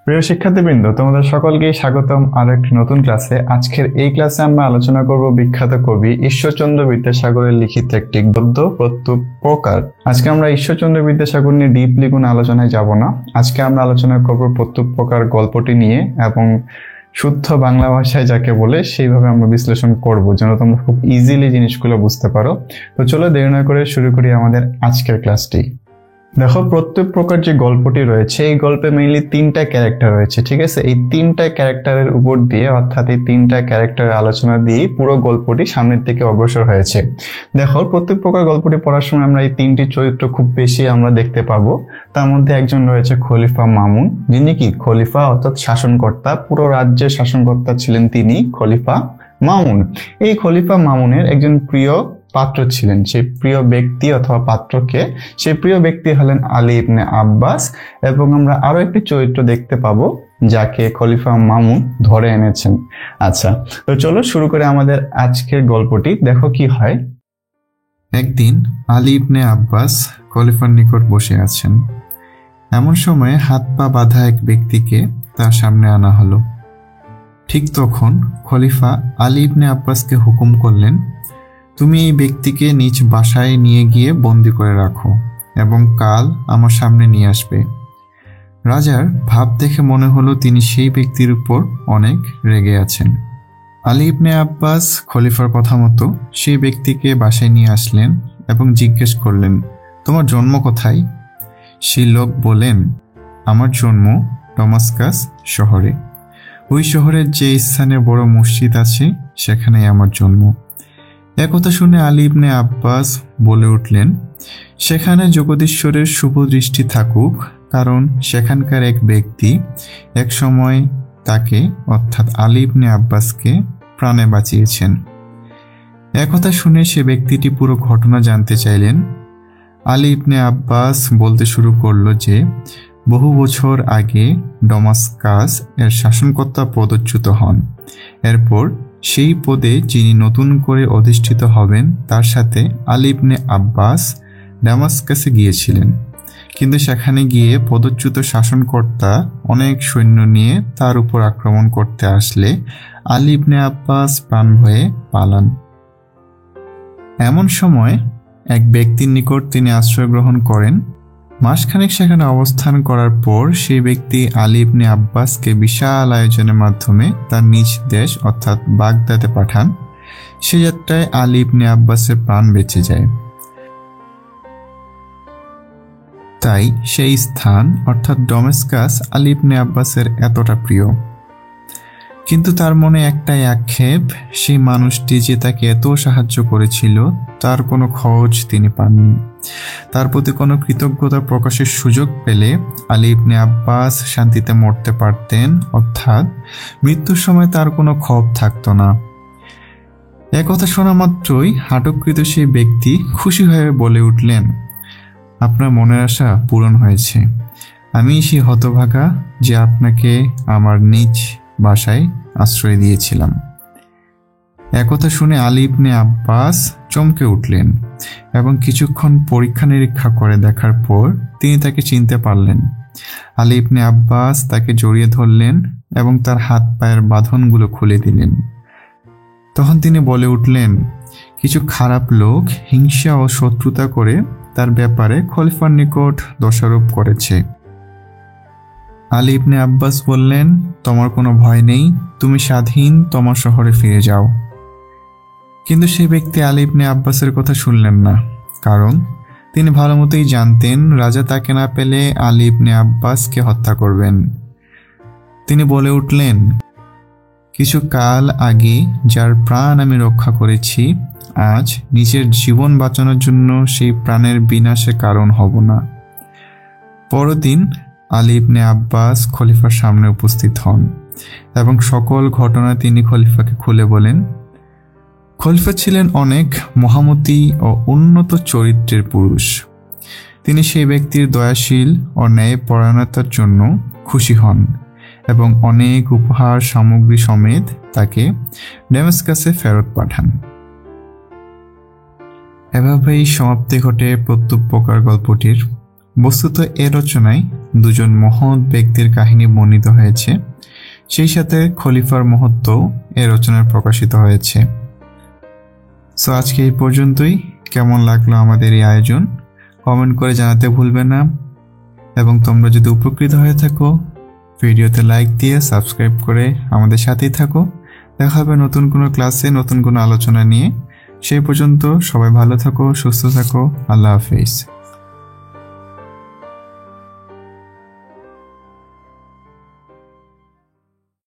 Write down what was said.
প্রিয় শিক্ষার্থীবৃন্দ, তোমাদের সকলকে স্বাগতম আরো একটি নতুন ক্লাসে। আজকের এই ক্লাসে আমরা আলোচনা করব বিখ্যাত কবি ঈশ্বরচন্দ্র বিদ্যাসাগরের লিখিত একটি গদ্য প্রত্যুপকার। আজকে আমরা ঈশ্বরচন্দ্র বিদ্যাসাগর নিয়ে ডিপলি কোনো আলোচনায় যাব না। আজকে আমরা আলোচনা করব প্রত্যুপকার গল্পটি নিয়ে এবং শুদ্ধ বাংলা ভাষায় যাকে বলে সেইভাবে আমরা বিশ্লেষণ করব, যেন তোমরা খুব ইজিলি জিনিসগুলো বুঝতে পারো। তো চলো দেরি না করে শুরু করি আমাদের আজকের ক্লাসটি। দেখো, প্রত্যুপকার যে গল্পটি রয়েছে এই গল্পে মেইনলি তিনটা ক্যারেক্টার রয়েছে, ঠিক আছে? এই তিনটা ক্যারেক্টারের উপর দিয়ে, অর্থাৎ এই তিনটা ক্যারেক্টারের আলোচনা দিয়ে পুরো গল্পটি সামনের দিকে অগ্রসর হয়েছে। দেখো, প্রত্যুপকার গল্পটি পড়ার সময় আমরা এই তিনটি চরিত্র খুব বেশি আমরা দেখতে পাবো। তার মধ্যে একজন রয়েছে খলিফা মামুন, যিনি কি খলিফা অর্থাৎ শাসনকর্তা, পুরো রাজ্যের শাসনকর্তা ছিলেন তিনি খলিফা মামুন। এই খলিফা মামুনের একজন প্রিয় পাত্র ছিলেন। সেই প্রিয় ব্যক্তি অথবা পাত্রকে, সেই প্রিয় ব্যক্তি হলেন আলী ইবনে আব্বাস। এবং আমরা আরো একটি চরিত্র দেখতে পাবো যাকে খলিফা মামুন ধরে এনেছেন। আচ্ছা, তো চলো শুরু করে আমাদের আজকের গল্পটি। দেখো কি হয়। একদিন আলী ইবনে আব্বাস খলিফার নিকট বসে আছেন। এমন সময় হাত পা বাঁধা এক ব্যক্তিকে তার সামনে আনা হলো। ঠিক তখন খলিফা আলী ইবনে আব্বাসকে হুকুম করলেন, তুমি এই ব্যক্তিকে নিজ বাসায় নিয়ে গিয়ে বন্দি করে রাখো এবং কাল আমার সামনে নিয়ে আসবে। রাজার ভাব দেখে মনে হলো তিনি সেই ব্যক্তির উপর অনেক রেগে আছেন। আলী ইবনে আব্বাস খলিফার কথা মতো সেই ব্যক্তিকে বাসায় নিয়ে আসলেন এবং জিজ্ঞেস করলেন, তোমার জন্ম কোথায়? সেই লোক বলেন, আমার জন্ম ডমাস্কাস শহরে। ওই শহরের যে স্থানে বড় মসজিদ আছে সেখানেই আমার জন্ম। একথা শুনে আলী ইবনে আব্বাস বলে উঠলেন, সেখানে জগদীশ্বরের শুভ দৃষ্টি থাকুক, কারণ সেখানকার এক ব্যক্তি এক সময় তাকে অর্থাৎ আলী ইবনে আব্বাসকে প্রাণে বাঁচিয়েছেন। একথা শুনে সে ব্যক্তিটি পুরো ঘটনা জানতে চাইলেন। আলী ইবনে আব্বাস বলতে শুরু করলো যে বহু বছর আগে ডমাস্কাস এর শাসনকর্তা পদচ্যুত হন। এরপর সেই পদে যিনি নতুন করে অধিষ্ঠিত হবেন তার সাথে আলী ইবনে আব্বাস ডমাস্কাসে গিয়েছিলেন, কিন্তু সেখানে গিয়ে পদচ্যুত শাসনকর্তা অনেক সৈন্য নিয়ে তার উপর আক্রমণ করতে আসলে আলী ইবনে আব্বাস প্রাণ ভয়ে পালান। এমন সময় এক ব্যক্তির নিকট তিনি আশ্রয় গ্রহণ করেন। মাসখানেক সেখানে অবস্থান করার পর সেই ব্যক্তি আলী ইবনে আব্বাসকে বিশাল আয়োজনের মাধ্যমে তার নিজ দেশ অর্থাৎ বাগদাদে পাঠান। সে যাত্রায় আলী ইবনে আব্বাসের প্রাণ বেঁচে যায়। তাই সেই স্থান অর্থাৎ ডমাস্কাস আলী ইবনে আব্বাসের এতটা প্রিয়। কিন্তু তার মনে একটাই আক্ষেপ, সেই মানুষটি যে তাকে এত সাহায্য করেছিল তার কোনো খোঁজ তিনি পাননি। তার প্রতি কোনো কৃতজ্ঞতা প্রকাশের সুযোগ পেলে আলী ইবনে আব্বাস শান্তিতে মরতে পারতেন, অর্থাৎ মৃত্যুর সময় তার কোনো ক্ষোভ থাকতো না। একথা শোনা মাত্রই আটককৃত সেই ব্যক্তি খুশি হয়ে বলে উঠলেন, আপনার মনের আশা পূরণ হয়েছে। আমি সেই হতভাগা যে আপনাকে আমার নিজ বাসায় আশ্রয় দিয়েছিলাম। একথা শুনে আলী ইবনে আব্বাস চমকে উঠলেন এবং কিছুক্ষণ পরীক্ষা নিরীক্ষা করে দেখার পর তিনি তাকে চিনতে পারলেন। আলী ইবনে আব্বাস তাকে জড়িয়ে ধরলেন এবং তার হাত পায়ের বাঁধনগুলো খুলে দিলেন। তখন তিনি বলে উঠলেন, কিছু খারাপ লোক হিংসা ও শত্রুতা করে তার ব্যাপারে খলিফার নিকট দোষারোপ করেছে। আলী ইবনে আব্বাস বললেন, তোমার কোনো ভয় নেই, তুমি স্বাধীন তোমার শহরে ফিরে যাও। কিন্তু সেই ব্যক্তি আলী ইবনে আব্বাসের কথা শুনলেন না, কারণ তিনি ভালো মতোই জানতেন রাজা তাকে না পেলে আলী ইবনে আব্বাসকে হত্যা করবেন। তিনি বলে উঠলেন, কিছু কাল আগে যার প্রাণ আমি রক্ষা করেছি, আজ নিজের জীবন বাঁচানোর জন্য সেই প্রাণের বিনাশে কারণ হব না। পরদিন আলী ইবনে আব্বাস খলিফার সামনে উপস্থিত হন এবং সকল ঘটনা তিনি খলিফাকে খুলে বলেন। খলিফা ছিলেন অনেক মহামতি ও উন্নত চরিত্রের পুরুষ। তিনি সেই ব্যক্তির দয়াশীল ও ন্যায়পরায়ণতার জন্য খুশি হন এবং অনেক উপহার সামগ্রী সমেত তাকে ডমাস্কাসে ফেরত পাঠান। এভাবেই সমাপ্তি ঘটে প্রত্যুপকার গল্পটির। বস্তুত এ রচনায় দুজন মহৎ ব্যক্তির কাহিনী বর্ণিত হয়েছে, সেই সাথে খলিফার মহত্বও এ রচনায় প্রকাশিত হয়েছে। সো আজকে এই পর্যন্তই। কেমন লাগলো আমাদের এই আয়োজন কমেন্ট করে জানাতে ভুলবে না, এবং তোমরা যদি উপকৃত হয়ে থাকো ভিডিওতে লাইক দিয়ে সাবস্ক্রাইব করে আমাদের সাথেই থাকো। দেখা হবে নতুন কোনো ক্লাসে নতুন কোনো আলোচনা নিয়ে। সেই পর্যন্ত সবাই ভালো থাকো, সুস্থ থাকো। আল্লাহ হাফেজ।